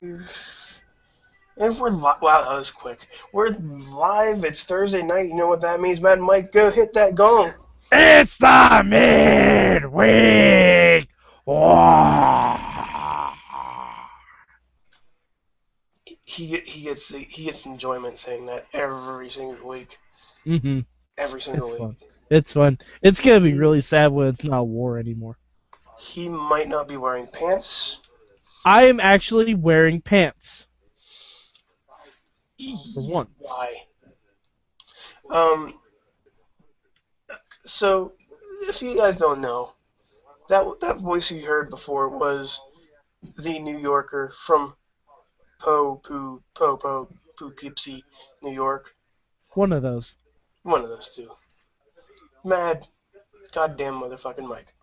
And we're live. Wow, that was quick. We're live. It's Thursday night. You know what that means, Mad Mike? Go hit that gong. It's the Midweek Wars. He gets enjoyment saying that every single week. Mm-hmm. Every single It's week. fun. It's fun. It's gonna be really sad when it's not war anymore. He might not be wearing pants. I am actually wearing pants for once. Why? Um. So, if you guys don't know, that voice you heard before was the New Yorker from Poughkeepsie, New York. One of those. One of those two. Mad, goddamn motherfucking Mike.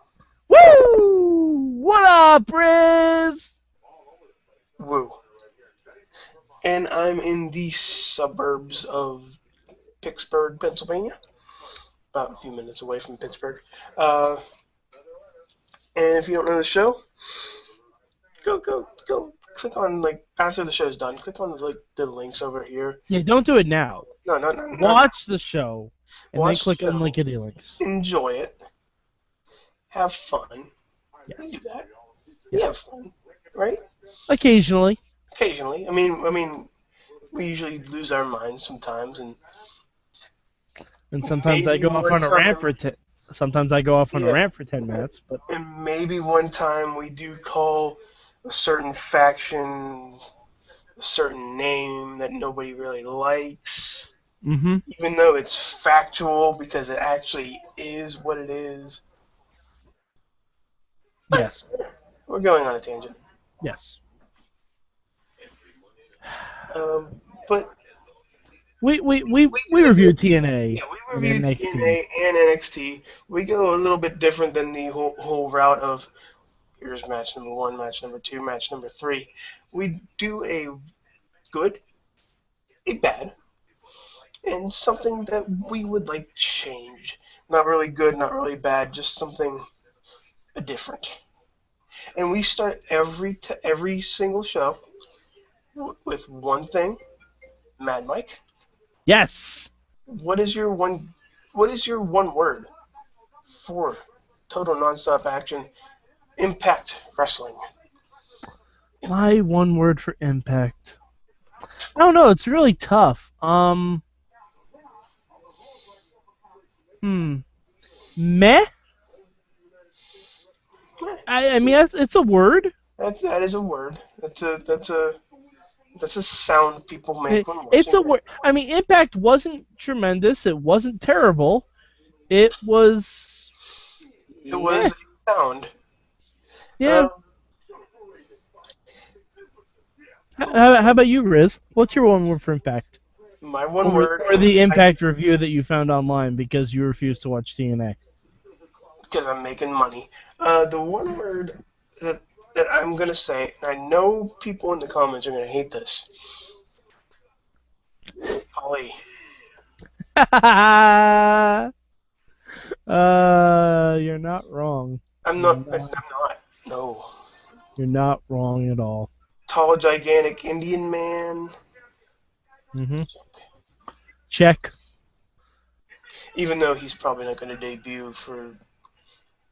Woo! What up, Rizz? Woo. And I'm in the suburbs of Pittsburgh, Pennsylvania. About a few minutes away from Pittsburgh. And if you don't know the show, go click on, after the show's done, click on the links over here. Yeah, don't do it now. No. Watch the show and Watch then click the on show. linkity links. Enjoy it. Have fun. Yes. Do that. Yes. Have fun, right? Occasionally. Occasionally. I mean, we usually lose our minds sometimes, and sometimes I go off on a rant for Sometimes I go off on a rant for 10 minutes, but and maybe one time we do call a certain faction a certain name that nobody really likes, even though it's factual because it actually is what it is. Yes. We're going on a tangent. Yes. But we reviewed TNA. Yeah, we reviewed and TNA and NXT. We go a little bit different than the whole route of here's match number 1, match number 2, match number 3. We do a good, a bad, and something that we would like change. Not really good, not really bad, just something different. And we start every single show with one thing. Mad Mike, Yes. what is your one word for total nonstop action Impact Wrestling? My one word for Impact. I don't know. It's really tough. Meh. I mean, it's a word. That is a word. That's a sound people make when watching. It's a word. I mean, Impact wasn't tremendous. It wasn't terrible. It was. It was a sound. Yeah. How about you, Riz? What's your one word for Impact? My one word. Or the Impact review that you found online because you refused to watch TNA. Because I'm making money. The one word that I'm gonna say, and I know people in the comments are gonna hate this. Holly. You're not wrong. I'm not. No. You're not wrong at all. Tall, gigantic Indian man. Check. Even though he's probably not going to debut for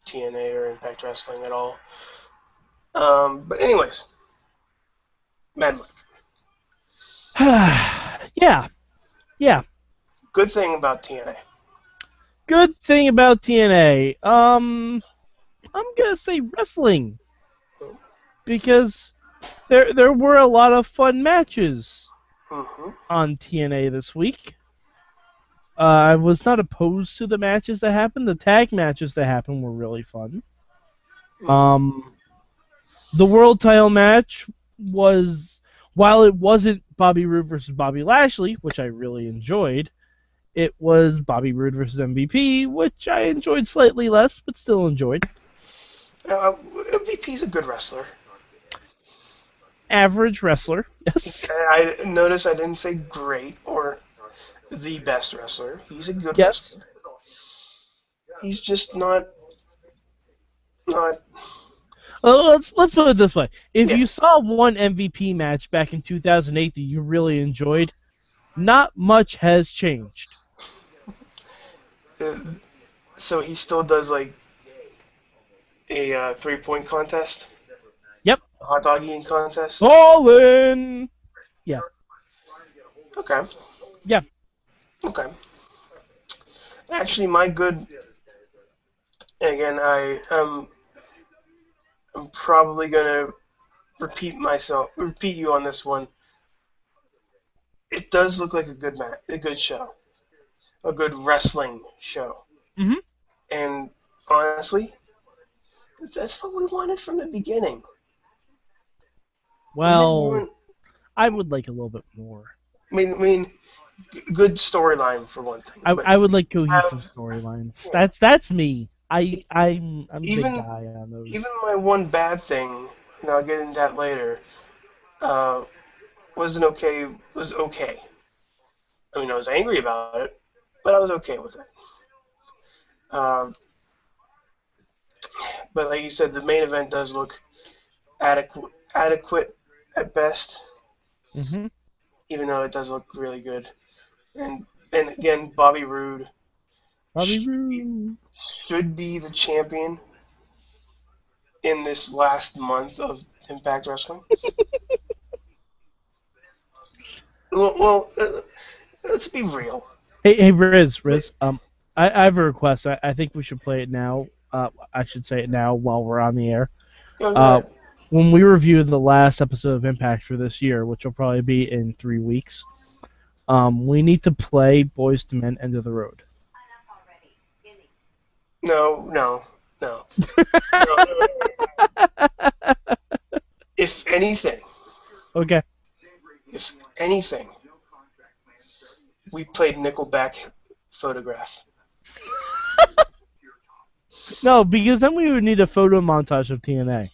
TNA or Impact Wrestling at all. But anyways, Mad Mike. Yeah. Good thing about TNA. Good thing about TNA. I'm gonna say wrestling because there were a lot of fun matches on TNA this week. I was not opposed to the matches that happened. The tag matches that happened were really fun. The world title match was, while it wasn't Bobby Roode versus Bobby Lashley, which I really enjoyed, it was Bobby Roode versus MVP, which I enjoyed slightly less, but still enjoyed. MVP's a good wrestler. Average wrestler, yes. I notice I didn't say great or the best wrestler. He's a good wrestler. He's just not Let's put it this way: if Yeah. you saw one MVP match back in 2008 that you really enjoyed, not much has changed. Uh, so he still does like a 3-point contest, Yep, a hot dog eating contest. all in. Yeah, Okay. yeah. Okay. Actually, my good. Again, I'm probably gonna repeat you on this one. It does look like a good match, a good show, a good wrestling show. hmm And honestly, that's what we wanted from the beginning. We didn't Well, ruin. I would like a little bit more. I mean, good storyline for one thing. But I would like have cohesive storylines. yeah, That's me. e- I'm a big even guy on even those. my one bad thing, and I'll get into that later. Uh, wasn't okay. Was okay. I mean, I was angry about it, but I was okay with it. Um, but like you said, the main event does look adequate at best, hmm even though it does look really good. And again, Bobby Roode Bobby sh- Roode. should be the champion in this last month of Impact Wrestling. Well, let's be real. Hey, Riz, Wait, Riz. I have a request. I think we should play it now. I should say it now while we're on the air. go Uh, ahead. when we review the last episode of Impact for this year, which will probably be in 3 weeks, we need to play Boys to Men End of the Road. No, no, no, no. If anything, Okay. if anything, we played Nickelback Photograph. No, because then we would need a photo montage of TNA.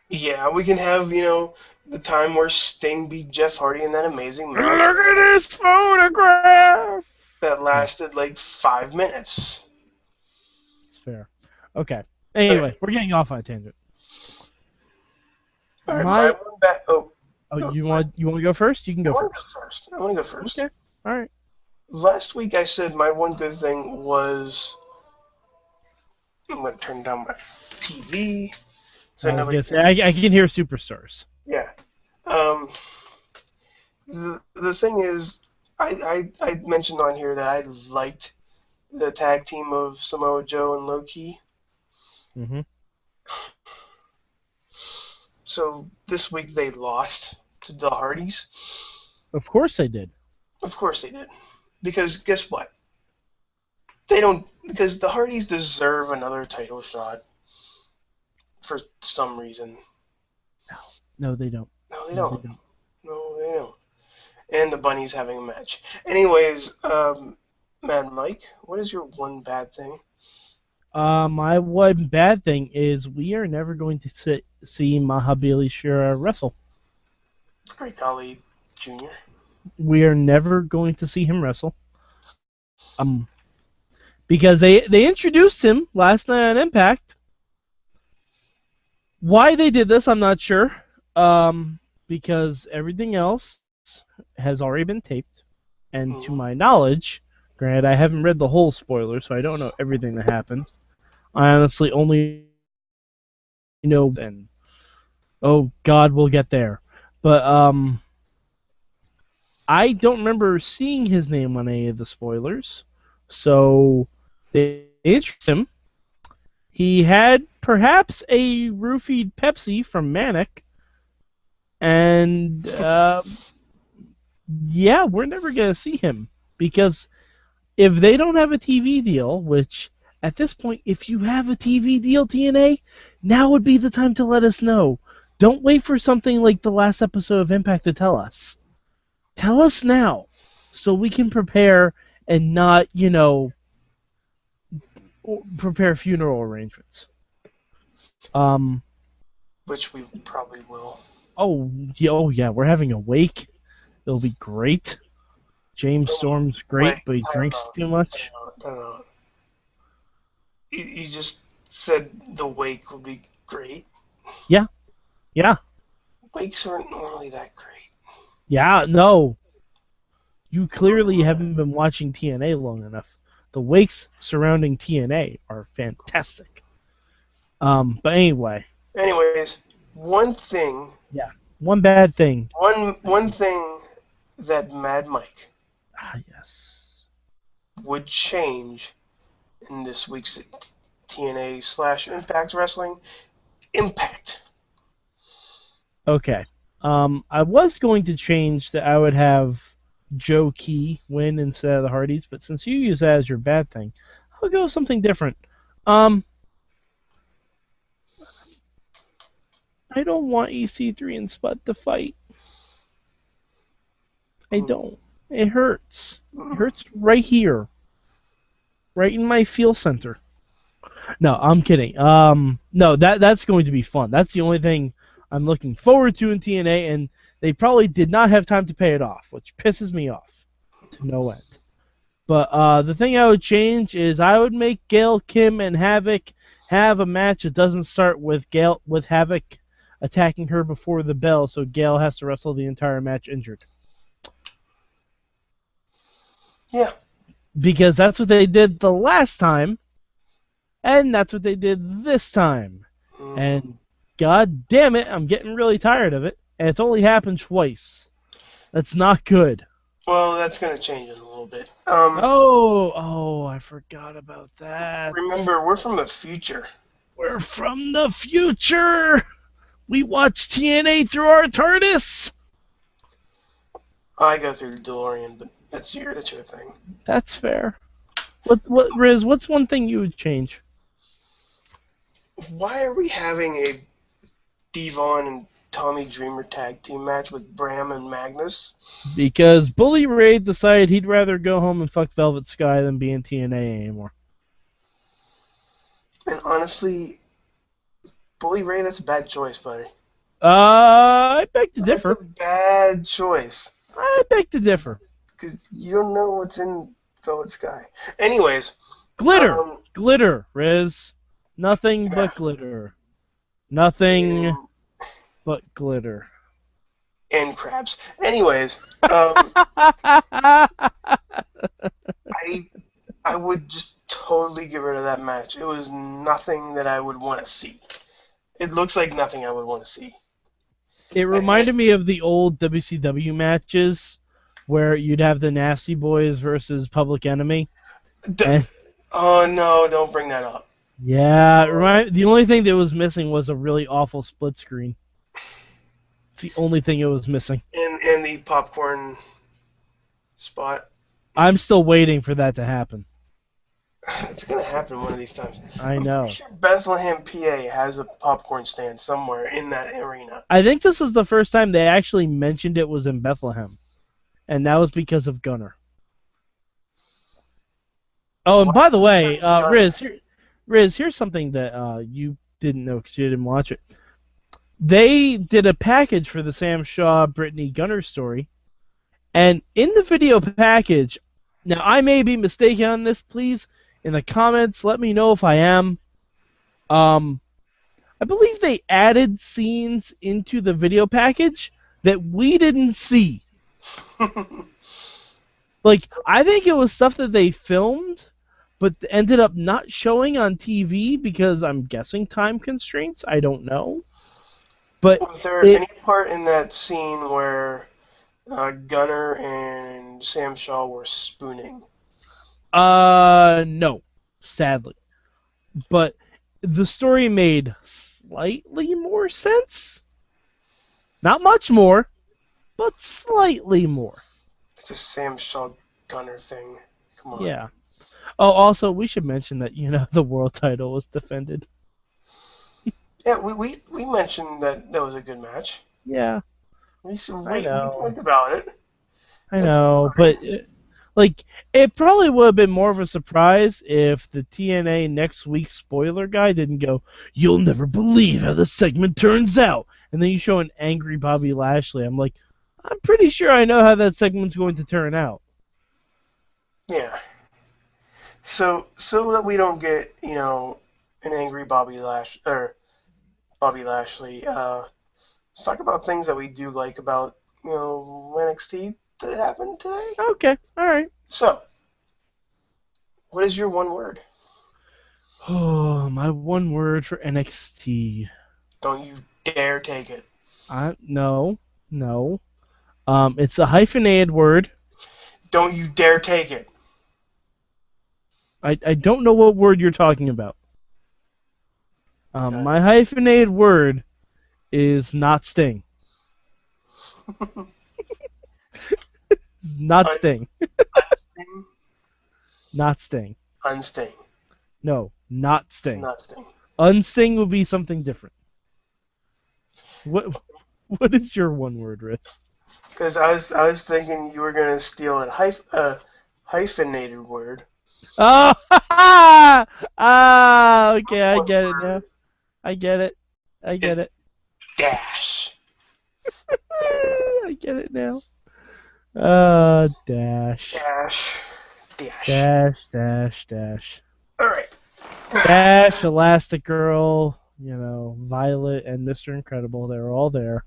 Yeah, we can have, the time where Sting beat Jeff Hardy in that amazing Look match at this photograph. that Yeah, lasted like 5 minutes. it's fair. Okay. Okay. Anyway, we're getting off on a tangent. All right, my My one back. Oh, oh, no, you want to go first? You can I go want to go first. first. I want to go first. Okay. All right. Last week I said my one good thing was I'm going to turn down my TV so I was nobody gonna say can. I can hear superstars. Yeah. Um, the thing is, I mentioned on here that I liked the tag team of Samoa Joe and Low Ki. hmm So this week they lost to the Hardys. Of course they did. Of course they did. Because guess what? They don't. Because the Hardys deserve another title shot for some reason. No, they don't. No, they No, they don't. don't. No, they don't. And the Bunny's having a match. Anyways, Mad Mike, what is your one bad thing? My one bad thing is we are never going to see Mahabali Shira wrestle. Great Golly Jr. We are never going to see him wrestle. Um, because they introduced him last night on Impact. Why they did this, I'm not sure. Because everything else has already been taped, and to Mm-hmm. my knowledge, granted I haven't read the whole spoiler, so I don't know everything that happens. I honestly only know, and oh God, we'll get there. But I don't remember seeing his name on any of the spoilers, so they introduced him. He had perhaps a roofied Pepsi from Manic, and yeah, we're never gonna see him because if they don't have a TV deal, which at this point, if you have a TV deal, TNA, now would be the time to let us know. Don't wait for something like the last episode of Impact to tell us. Tell us now so we can prepare and not, prepare funeral arrangements. Um, Which we probably will. oh yeah, we're having a wake. It'll be great. James Storm's great, Wait, but he time drinks out. too much. Time out. You just said the wake would be great. Yeah, yeah, Wakes aren't normally that great. yeah. No, you clearly haven't been watching TNA long enough. The wakes surrounding TNA are fantastic. But anyway, Anyways, one thing, yeah. One bad thing. one thing that Mad Mike Ah, yes. would change in this week's TNA/Impact Wrestling Impact. Okay. I was going to change that I would have Joe Key win instead of the Hardys, but since you use that as your bad thing, I'll go with something different. I don't want EC3 and Spud to fight. I don't. It hurts. It hurts right here. Right in my feel center. No, I'm kidding. No, that's going to be fun. That's the only thing I'm looking forward to in TNA, and they probably did not have time to pay it off, which pisses me off to no end. But the thing I would change is I would make Gail, Kim, and Havoc have a match that doesn't start with Havoc attacking her before the bell, so Gail has to wrestle the entire match injured. Yeah. Because that's what they did the last time, and that's what they did this time. And god damn it, I'm getting really tired of it, and it's only happened twice. That's not good. Well, that's going to change in a little bit. I forgot about that. Remember, we're from the future. We're from the future! We watch TNA through our TARDIS! I go through the DeLorean, but that's your thing. That's fair. Rizz, what's one thing you would change? Why are we having a Devon and Tommy Dreamer tag team match with Bram and Magnus? Because Bully Ray decided he'd rather go home and fuck Velvet Sky than be in TNA anymore. And honestly, Bully Ray, that's a bad choice, buddy. I beg to differ. That's a bad choice. I beg to differ. Because you don't know what's in Velvet Sky. Anyways. Glitter! Glitter, Rizz. Nothing but glitter. Nothing but glitter. And crabs. Anyways. I would just totally get rid of that match. It was nothing that I would want to see. It looks like nothing I would want to see. It reminded me of the old WCW matches where you'd have the Nasty Boys versus Public Enemy. Oh no, don't bring that up. Yeah, the only thing that was missing was a really awful split screen. It's the only thing it was missing. And the popcorn spot. I'm still waiting for that to happen. It's going to happen one of these times. I know. I'm sure Bethlehem, PA has a popcorn stand somewhere in that arena. I think this was the first time they actually mentioned it was in Bethlehem. And that was because of Gunner. Oh, and by the way, Rizz, here's something that you didn't know because you didn't watch it. They did a package for the Sam Shaw, Brittany Gunner story. And in the video package, now I may be mistaken on this, please, in the comments, let me know if I am. I believe they added scenes into the video package that we didn't see. Like, I think it was stuff that they filmed, but ended up not showing on TV because I'm guessing time constraints. I don't know. But was there any part in that scene where Gunner and Sam Shaw were spooning? No, sadly. But the story made slightly more sense. Not much more, but slightly more. It's a Sam Shaw Gunner thing. Come on. Yeah. Oh, also, we should mention that, the world title was defended. Yeah, we mentioned that was a good match. Yeah. We talked about it. I know, but it probably would have been more of a surprise if the TNA next week spoiler guy didn't go, "You'll never believe how the segment turns out," and then you show an angry Bobby Lashley. I'm like, I'm pretty sure I know how that segment's going to turn out. Yeah. So that we don't get, an angry Bobby Lashley. Let's talk about things that we do like about NXT that happened today. Okay, all right. So, what is your one word? Oh, my one word for NXT. Don't you dare take it. No, no. It's a hyphenated word. Don't you dare take it. I don't know what word you're talking about. Okay. My hyphenated word is not Sting. Not Sting. Unsting? Not Sting. Unsting. No, not Sting. Not Sting. Unsting would be something different. What is your one word, Rizz? Because I was thinking you were gonna steal a hyphenated word. Oh, okay, I get it now. I get it. I get it. Dash. I get it now. Dash. Dash. Dash. Dash, dash, dash. Alright. Dash, Elastigirl, Violet, and Mr. Incredible. They're all there.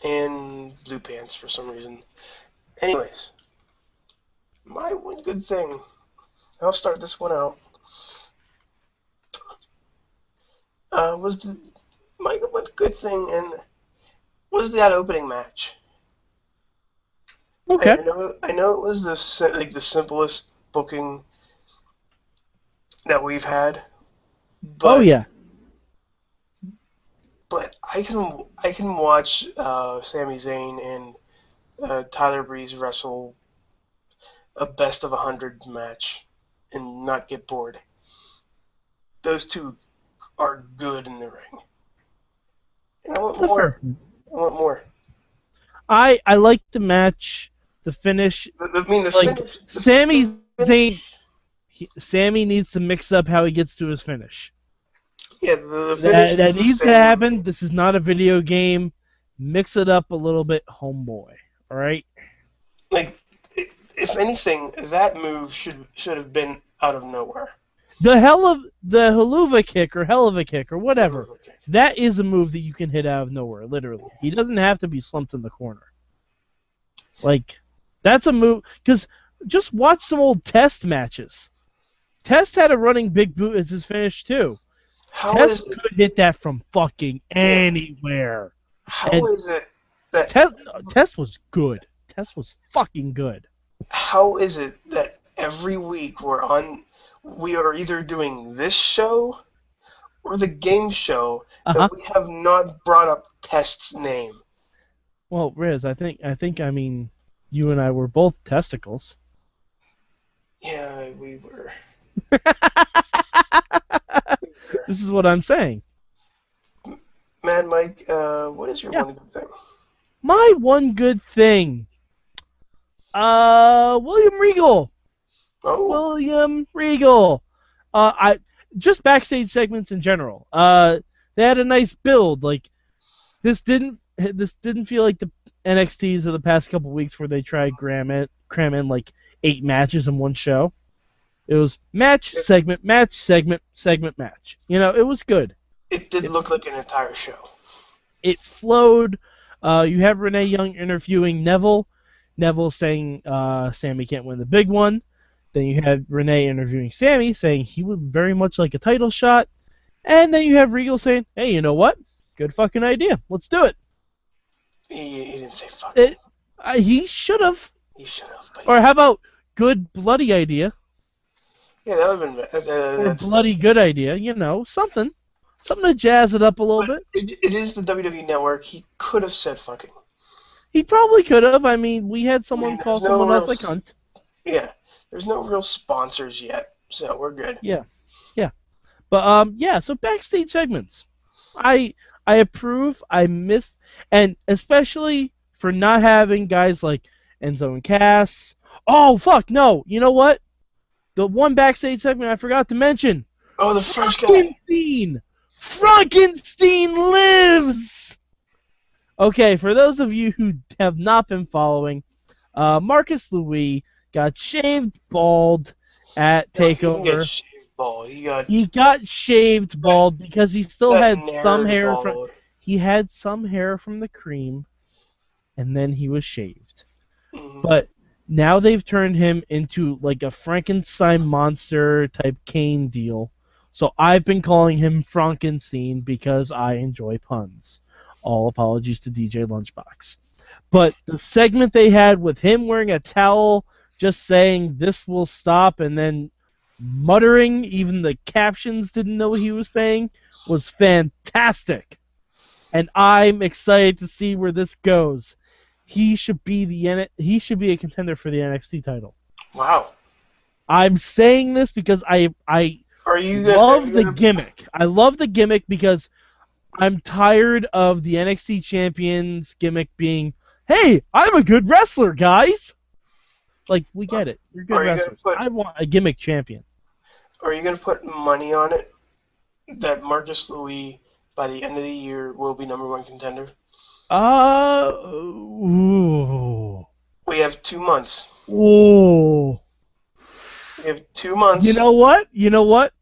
And Blue Pants for some reason. Anyways. My one good thing. I'll start this one out. My one good thing and was that opening match. Okay. I know it was the simplest booking that we've had. But, Oh yeah. But I can watch Sami Zayn and Tyler Breeze wrestle a best of 100 match and not get bored. Those two are good in the ring. And I want more. I want more. I like the match, the finish. I mean, the like finish. Sami Zayn. Sami needs to mix up how he gets to his finish. Yeah, the finish. That needs to happen. This is not a video game. Mix it up a little bit, homeboy. All right. Like, if anything, that move should have been out of nowhere. The haluva kick or hell of a kick or whatever. That is a move that you can hit out of nowhere, literally. He doesn't have to be slumped in the corner. Like, that's a move. Because just watch some old Test matches. Test had a running big boot as his finish, too. Test could hit that from fucking anywhere. How is it that... Test was good. Test was fucking good. How is it that every week we are either doing this show or the game show that we have not brought up Test's name? Well, Rizz, I mean, you and I were both testicles. Yeah, we were. This is what I'm saying. Mad Mike, what is your one good thing? My one good thing. William Regal. Oh. William Regal. Just backstage segments in general. They had a nice build. Like this didn't feel like the NXTs of the past couple weeks where they tried cram in like 8 matches in one show. It was match, segment, match, segment, segment, match. It was good. It did look like an entire show. It flowed. You have Renee Young interviewing Neville. Neville saying Sami can't win the big one. Then you have Renee interviewing Sami saying he would very much like a title shot. And then you have Regal saying, hey, you know what? Good fucking idea. Let's do it. He didn't say fuck. He should have. He should have. Or how about good bloody idea? Yeah, that would have been... or bloody good idea. Something. Something to jazz it up a little bit. It is the WWE Network. He could have said fucking. He probably could have. I mean, we had someone call someone else a cunt. Yeah. There's no real sponsors yet, so we're good. Yeah. But, so backstage segments. I approve. I miss... And especially for not having guys like Enzo and Cass. Oh, fuck, no. You know what? The one backstage segment I forgot to mention. Oh, the French guy. Frankenstein! Frankenstein lives! Okay, for those of you who have not been following, Marcus Louis got shaved bald at TakeOver. He didn't get shaved bald. He got shaved bald because he still got had some narrowed hair from. bald. He had some hair from the cream, and then he was shaved. Mhm. But now they've turned him into like a Frankenstein monster type Kane deal. So I've been calling him Frankenstein because I enjoy puns. All apologies to DJ Lunchbox. But the segment they had with him wearing a towel, just saying this will stop, and then muttering, even the captions didn't know what he was saying, was fantastic. And I'm excited to see where this goes. He should be a contender for the NXT title. Wow. I'm saying this because I Are you love the gonna? gimmick. I love the gimmick because I'm tired of the NXT champions gimmick being, "Hey, I'm a good wrestler, guys." Like, we get it. You're good Are you gonna wrestlers. put? I want a gimmick champion. Are you gonna put money on it that Marcus Louis by the end of the year will be #1 contender? Ooh. We have 2 months. Ooh. We have two You months. know what? You know what?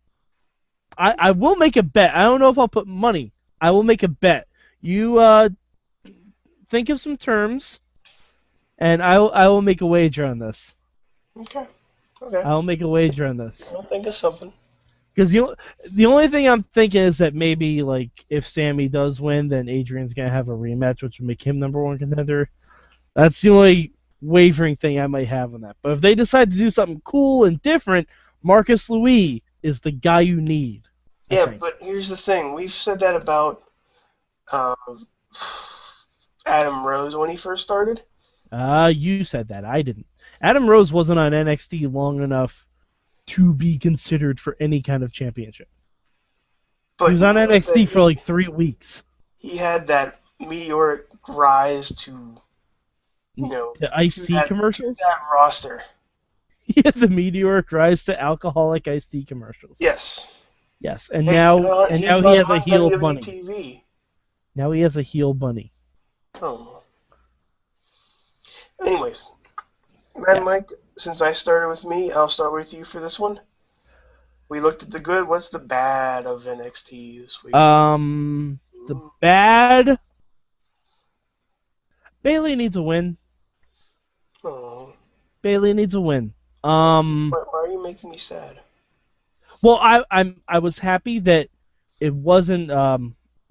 I will make a bet. I don't know if I'll put money. I will make a bet. You think of some terms, and I will make a wager on this. Okay. Okay. I will make a wager on this. I'll think of something. Because the only thing I'm thinking is that maybe, like, if Sami does win, then Adrian's going to have a rematch, which would make him #1 contender. That's the only wavering thing I might have on that. But if they decide to do something cool and different, Marcus Louis is the guy you need. I Yeah, think. but here's the thing. We've said that about uh, Adam Rose when he first started. You said that. I didn't. Adam Rose wasn't on NXT long enough to be considered for any kind of championship. He But was you on know that NXT for like 3 weeks. he had that meteoric rise The iced tea to commercials? that roster. He had the meteoric rise to alcoholic iced tea commercials. Yes. Yes, and Hey, now he he got has a on heel WWE bunny. TV. Now he has a heel bunny. Oh. Anyways, man, Yes. Mike, since I started with me, I'll start with you for this one. We looked at the good. What's the bad of NXT this week? The bad. Bailey needs a win. Oh, Bailey needs a win. why are you making me sad? Well, I was happy that it wasn't.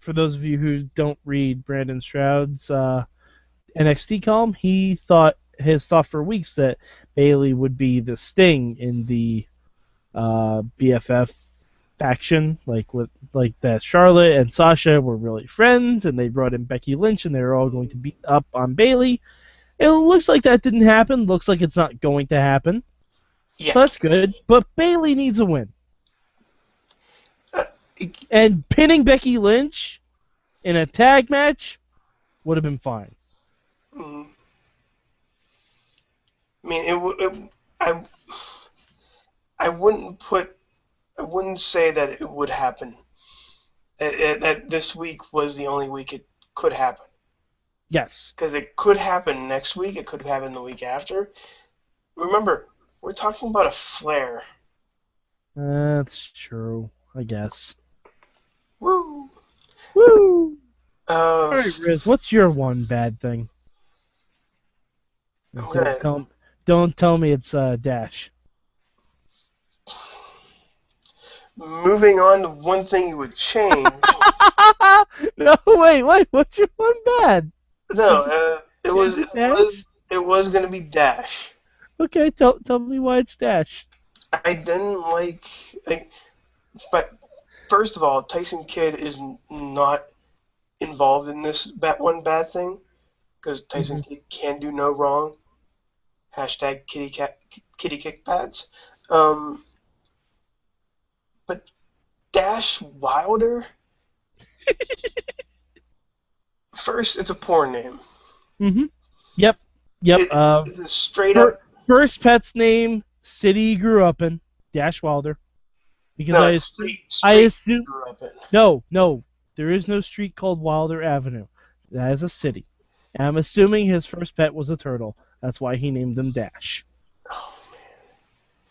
For those of you who don't read Brandon Stroud's NXT column, he thought for weeks that Bailey would be the Sting in the BFF faction, like that Charlotte and Sasha were really friends, and they brought in Becky Lynch, and they were all going to beat up on Bailey. It looks like that didn't happen. Looks like it's not going to happen. So Yeah. that's good. But Bailey needs a win. Uh, And pinning Becky Lynch in a tag match would have been fine. mm, I mean, I, I wouldn't say that it would happen. That this week was the only week it could happen. Yes. Because it could happen next week. It could happen the week after. Remember, we're talking about a flare. That's true, I guess. Woo! Woo! Uh, Alright, Rizz, what's your one bad thing? I'm Don't tell me it's Dash. moving on to one thing you would change. No, wait, what's your one bad? No, it Is was it it Dash? was it was gonna be Dash. Okay, tell me why it's Dash. I didn't but first of all, Tyson Kidd is not involved in this one bad thing because Tyson Mhm. Kidd can do no wrong. Hashtag kitty kick pads. Um, but Dash Wilder. First, it's a porn name. Mhm. Yep. Yep. It's a straight up. First pet's name, city he grew up in, Dash Wilder. Because No, I it's I street assume grew up in. no, there is no street called Wilder Avenue. That is a city. And I'm assuming his first pet was a turtle. That's why he named him Dash. Oh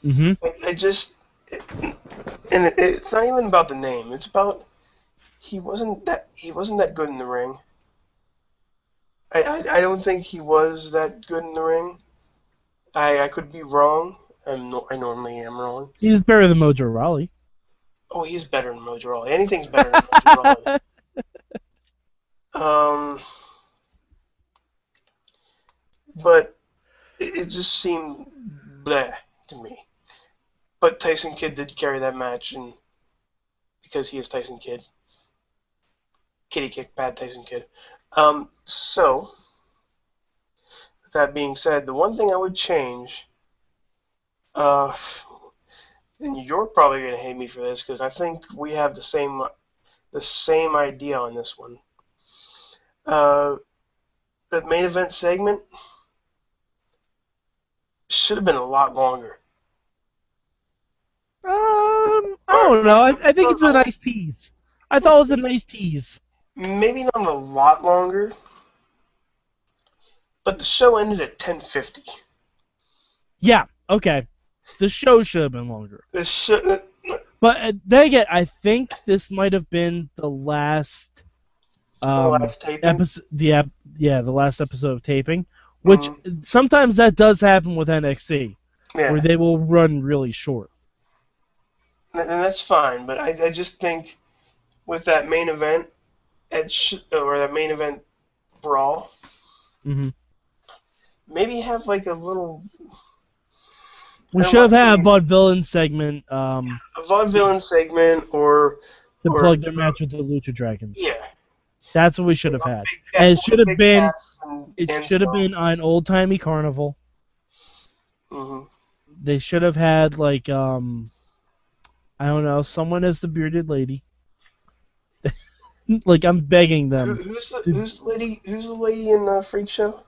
Mhm. man, I just And it's not even about the name. It's about he wasn't that good in the ring. I don't think he was that good in the ring. I could be wrong. I normally am wrong. He's better than Mojo Rawley. Oh, he's better than Mojo Rawley. Anything's better than Mojo Rawley. But it just seemed bleh to me. But Tyson Kidd did carry that match, and because he is Tyson Kidd, kitty kick, bad Tyson Kidd. So with that being said, the one thing I would change, and you're probably gonna hate me for this because I think we have the same idea on this one. The main event segment should have been a lot longer. I don't know. I think it's a nice tease. I thought it was a nice tease. Maybe not a lot longer, but the show ended at 10:50. Yeah, okay. The show should have been longer. This should. But then again, I think this might have been the last Taping? episode. The last episode of taping, which sometimes that does happen with NXT, where they will run really short. And that's fine, but I just think with that main event, or that main event brawl, maybe have like a little. We should have had a vaudevillain segment. A vaudevillain segment, or to plug their match with the Lucha Dragons. Yeah. That's what we should have had. And it should have been. It should have been on old timey carnival. They should have had like I don't know, someone as the bearded lady. Like I'm begging them. Who's the lady? Who's the lady in Freak Show?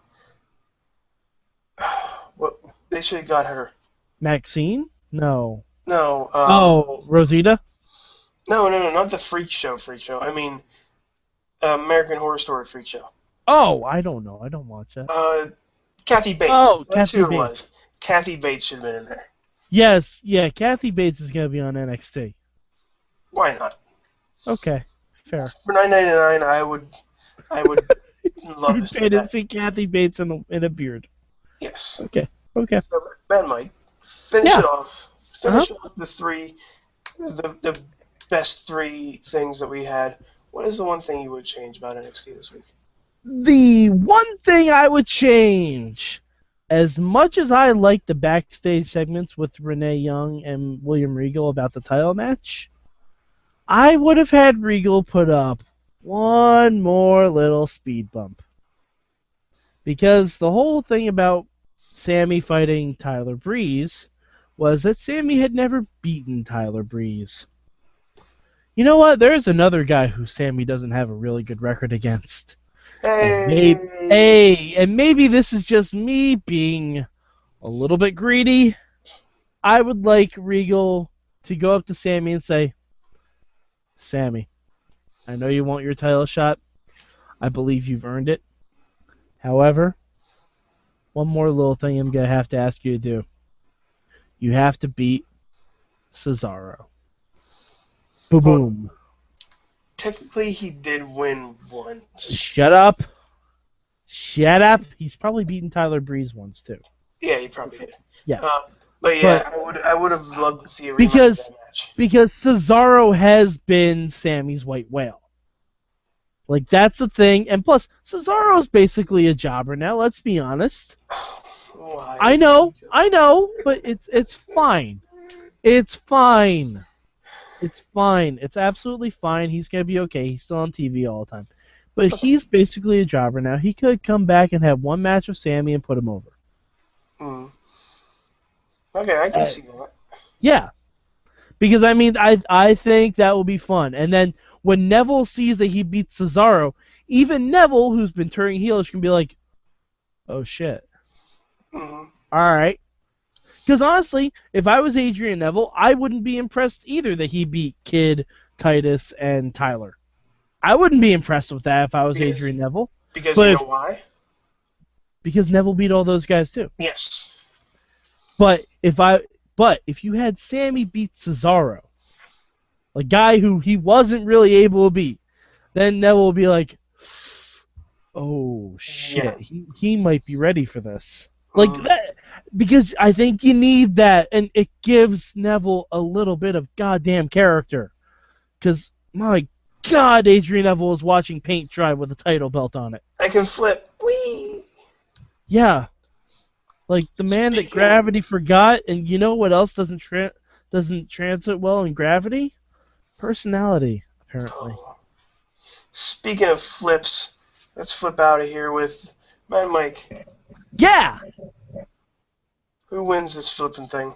What they should have got her. Maxine? No. No. Rosita? No, not the Freak Show. I mean, American Horror Story Freak Show. Oh, I don't know. I don't watch that. Kathy Bates. Oh, that's Kathy who it Bates. was. Kathy Bates should have been in there. Yes, yeah. Kathy Bates is gonna be on NXT. Why not? Okay, fair. For $9.99, I would love to see that. See Kathy Bates in a beard. Yes. Okay. So, man, Mike, finish it off. Finish off the best three things that we had. What is the one thing you would change about NXT this week? The one thing I would change, as much as I like the backstage segments with Renee Young and William Regal about the title match, I would have had Regal put up one more little speed bump. Because the whole thing about Sami fighting Tyler Breeze was that Sami had never beaten Tyler Breeze. You know what? There's another guy who Sami doesn't have a really good record against. And maybe this is just me being a little bit greedy. I would like Regal to go up to Sami and say, Sami, I know you want your title shot. I believe you've earned it. However, one more little thing I'm going to have to ask you to do. You have to beat Cesaro. Boom. Well, technically, he did win once. Shut up. He's probably beaten Tyler Breeze once, too. Yeah, he probably did. Yeah. But yeah, I would have loved to see a rematch of that match. Because Cesaro has been Sammy's white whale. Like, that's the thing. And plus, Cesaro's basically a jobber now, let's be honest. Why? I know, but it's fine. It's fine. It's absolutely fine. He's going to be okay. He's still on TV all the time. But he's basically a jobber now. He could come back and have one match with Sami and put him over. Okay, I can see that. Yeah. Because, I mean, I think that will be fun. And then when Neville sees that he beats Cesaro, even Neville, who's been turning heel, can be like, oh, shit. All right. Because, honestly, if I was Adrian Neville, I wouldn't be impressed either that he beat Kidd, Titus, and Tyler. I wouldn't be impressed with that if I was Adrian Neville. Because you know why? Because Neville beat all those guys, too. Yes. But if I... But if you had Sami beat Cesaro, a guy who he wasn't really able to beat, then Neville will be like, oh Yeah. shit, he might be ready for this. Like Mhm. that, because I think you need that, and it gives Neville a little bit of goddamn character. Because my God, Adrian Neville is watching paint dry with a title belt on it. I can flip. Whee! Yeah, like the man that Speaking. gravity forgot, and you know what else doesn't translate well in gravity? Personality, apparently. Oh, speaking of flips, let's flip out of here with Mad Mike. Yeah. Who wins this flipping thing?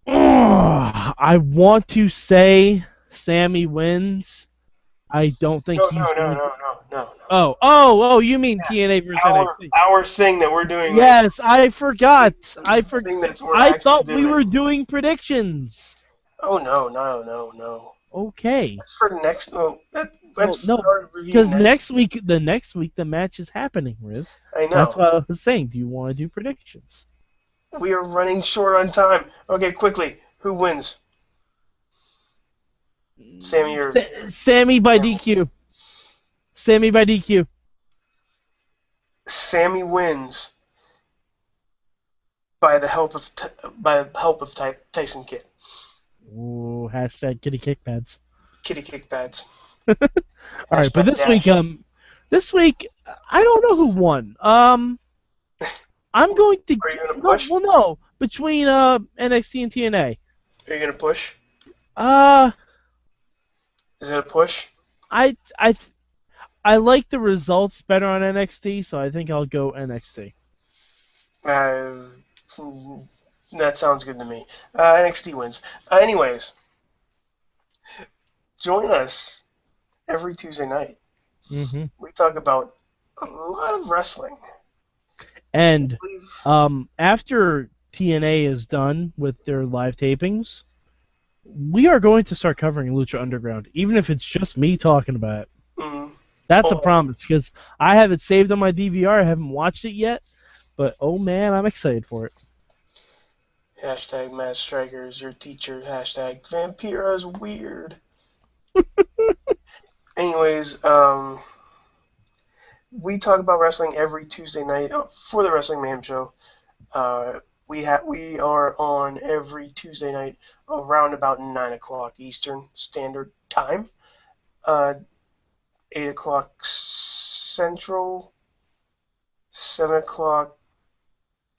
I want to say Sami wins. I don't think No, he's no, no, going to. no, no, no, no. Oh, you mean TNA versus Our NXT? our thing that we're doing right Yes, I forgot. now. The thing that we're I actually thought we doing. were doing predictions. Oh no, no, no, no. Okay. That's for next. No, Well, that's for no, our review because next. next week the match is happening, Riz. I That's know. what I was saying. Do you want to do predictions? We are running short on time. Okay, quickly. Who wins? Sammy or Sami by Neville? DQ. Sami by DQ. Sammy wins by the help of Tyson Kidd. Ooh, hashtag kitty kick pads. Kitty kick pads. All right, but Hashtag dash. this week I don't know who won. I'm going to Are you gonna no, push? well, no, between NXT and TNA. Are you gonna push? Uh, Is it a push? I I I like the results better on NXT, so I think I'll go NXT. Uh, that sounds good to me. NXT wins. Anyways, join us every Tuesday night. Hmm. We talk about a lot of wrestling. And We've, after TNA is done with their live tapings, we are going to start covering Lucha Underground, even if it's just me talking about it. mm, That's a oh, promise, because I have it saved on my DVR. I haven't watched it yet, but oh man, I'm excited for it. hashtag Matt Strikers, your teacher. Hashtag Vampira's weird. Anyways, we talk about wrestling every Tuesday night for the Wrestling Mayhem show. We are on every Tuesday night around about 9 o'clock Eastern Standard Time, uh, 8 o'clock Central, 7 o'clock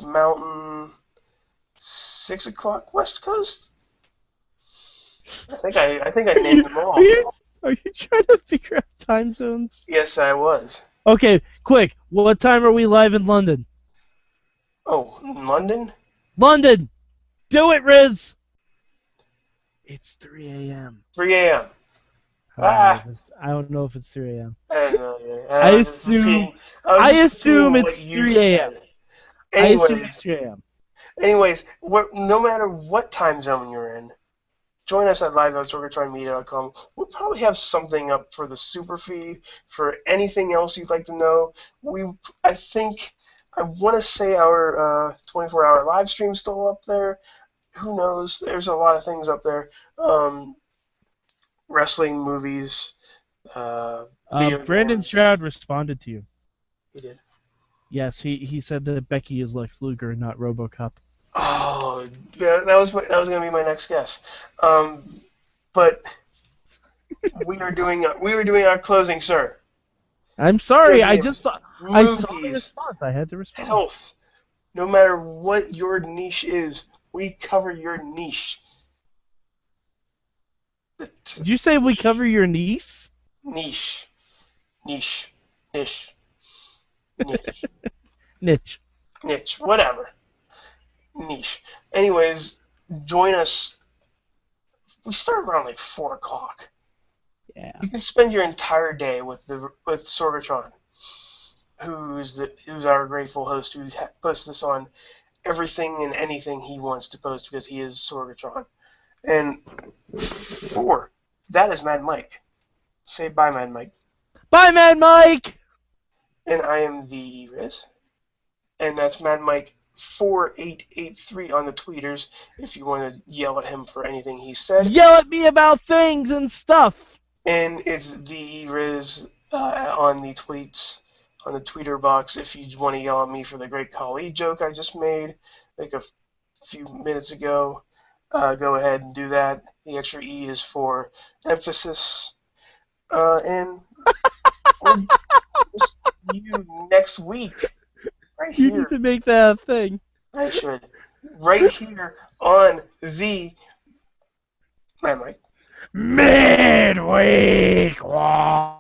Mountain, 6 o'clock West Coast. I think I Are named you them all. are you trying to figure out time zones? Yes, I was. Okay, quick. What time are we live in London? Oh, London? London, do it, Riz. It's 3 a.m. 3 a.m. I Ah, don't know if it's 3 a.m. I don't know. I I was just assume repeating. I was I just assume repeating what it's you 3 a.m. said. I assume Anyways, it's 3 a.m. no matter what time zone you're in, join us at live.sorgatronmedia.com. We'll probably have something up for the super feed, for anything else you'd like to know. I think, I want to say our 24-hour live stream's still up there. Who knows? There's a lot of things up there. Wrestling, movies, video Brandon games. Stroud responded to you. He did. Yes, he said that Becky is Lex Luger and not RoboCop. Oh, yeah, that was gonna be my next guess. But we were doing our closing, sir. I'm sorry, Video games, I saw the movies, response. I had to respond. health. No matter what your niche is, we cover your niche. Did you say we cover your niece? Niche, niche, niche, niche, Niche. niche, whatever. Niche. Anyways, join us. We start around like 4 o'clock. Yeah. You can spend your entire day with Sorgatron, who's our grateful host who puts this on everything and anything he wants to post because he is Sorgatron. And 4, that is Mad Mike. Say bye, Mad Mike. Bye, Mad Mike! And I am the Rizz. And that's Mad Mike 4883 on the tweeters if you want to yell at him for anything he said. Yell at me about things and stuff. And it's the Rizz on the tweets, on the tweeter box if you want to yell at me for the great Khali joke I just made like a few minutes ago. Go ahead and do that. The extra E is for emphasis. And we'll see you next week. Right You need here. to make that a thing. I should. Right here on the my mic. Midweek Wars.